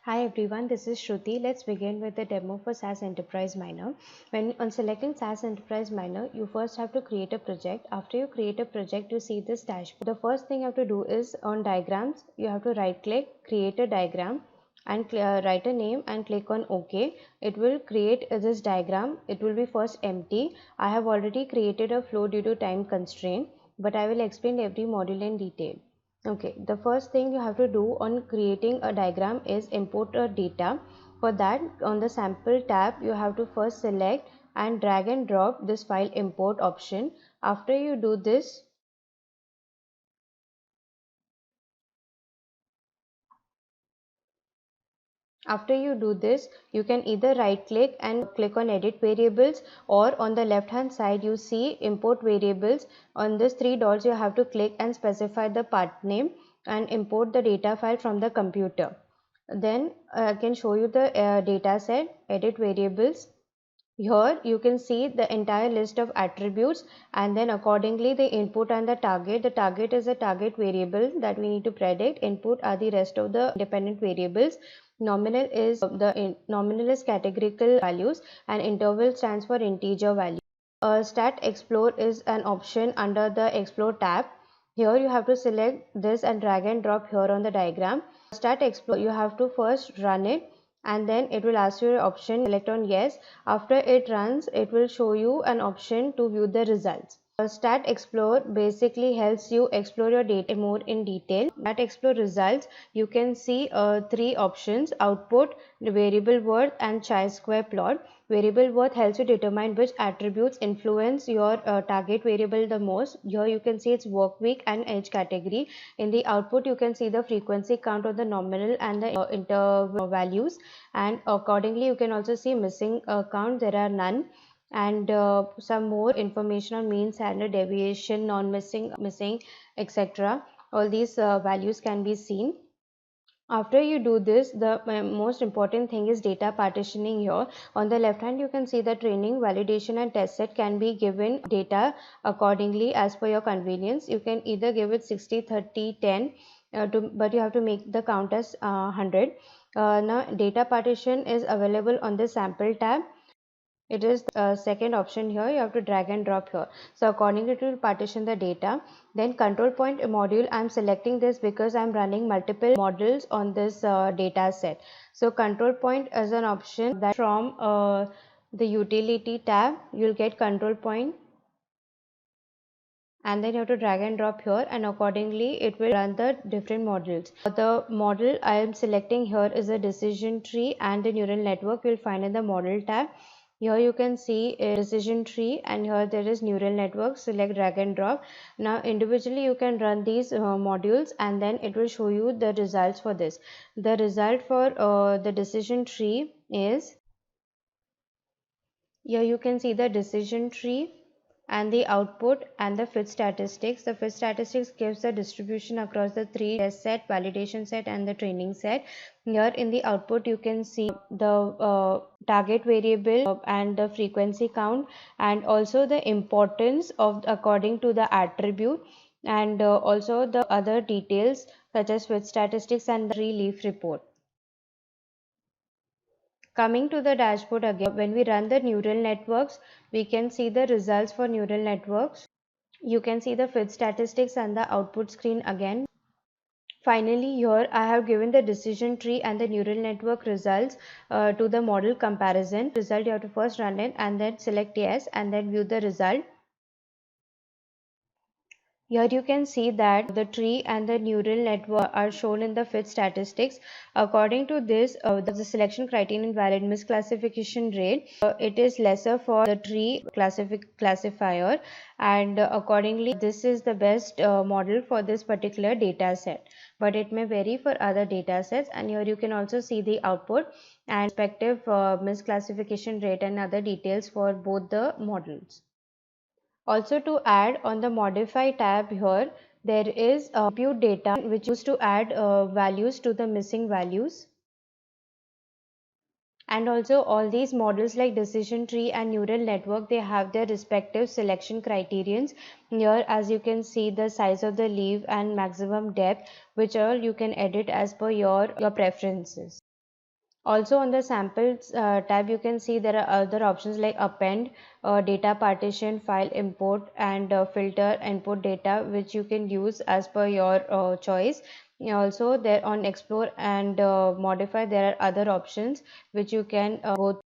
Hi everyone, this is Shruti. Let's begin with the demo for SAS Enterprise Miner. When on selecting SAS Enterprise Miner, you first have to create a project. After you create a project, you see this dashboard. The first thing you have to do is on diagrams, you have to right click, create a diagram and write a name and click on OK. It will create this diagram. It will be first empty. I have already created a flow due to time constraint, but I will explain every module in detail. Okay, the first thing you have to do on creating a diagram is import a data. For that, on the sample tab, you have to first select and drag and drop this file import option. After you do this, you can either right click and click on edit variables, or on the left hand side you see import variables. On this three dots you have to click and specify the part name and import the data file from the computer. Then I can show you the data set, edit variables. Here you can see the entire list of attributes, and then accordingly the input and the target. The target is a target variable that we need to predict. Input are the rest of the independent variables. Nominal is categorical values, and interval stands for integer value. Stat explore is an option under the explore tab. Here you have to select this and drag and drop here on the diagram. Stat explore, you have to first run it, and then it will ask you an option, select on yes. After it runs, it will show you an option to view the results. Stat Explore basically helps you explore your data more in detail. Stat Explore results, you can see three options: output, variable worth and chi-square plot. Variable worth helps you determine which attributes influence your target variable the most. Here you can see its work week and age category. In the output you can see the frequency count of the nominal and the interval values, and accordingly you can also see missing count, there are none, and some more information on mean, standard deviation, non-missing, missing, etc. All these values can be seen. After you do this, the most important thing is data partitioning. Here on the left hand you can see the training, validation and test set can be given data accordingly as per your convenience. You can either give it 60, 30, 10, but you have to make the count as 100. Now data partition is available on the sample tab. It is the second option. Here you have to drag and drop here, so accordingly it will partition the data. Then control point module, I'm selecting this because I'm running multiple models on this data set. So control point is an option that from the utility tab you'll get control point, and then you have to drag and drop here, and accordingly it will run the different models. The model I am selecting here is a decision tree, and the neural network you'll find in the model tab. Here you can see a decision tree, and here there is neural network. Select, drag and drop. Now individually you can run these modules, and then it will show you the results for this. The result for the decision tree is, here you can see the decision tree and the output and the fit statistics. The fit statistics gives the distribution across the three: test set, validation set and the training set. Here in the output you can see the target variable and the frequency count, and also the importance of according to the attribute, and also the other details such as fit statistics and the tree leaf report. Coming to the dashboard again, when we run the neural networks, we can see the results for neural networks. You can see the fit statistics and the output screen again. Finally, here I have given the decision tree and the neural network results to the model comparison. Result, you have to first run it and then select yes and then view the result. Here you can see that the tree and the neural network are shown in the fit statistics. According to this, the selection criterion valid misclassification rate, it is lesser for the tree classifier, and accordingly this is the best model for this particular data set, but it may vary for other data sets. And here you can also see the output and respective misclassification rate and other details for both the models. Also, to add on the modify tab, here there is compute data which used to add values to the missing values. And also all these models like decision tree and neural network, they have their respective selection criterions. Here as you can see the size of the leaf and maximum depth, which all you can edit as per your preferences. Also on the samples tab, you can see there are other options like append, data partition, file import, and filter input data, which you can use as per your choice. Also there on explore and modify, there are other options which you can go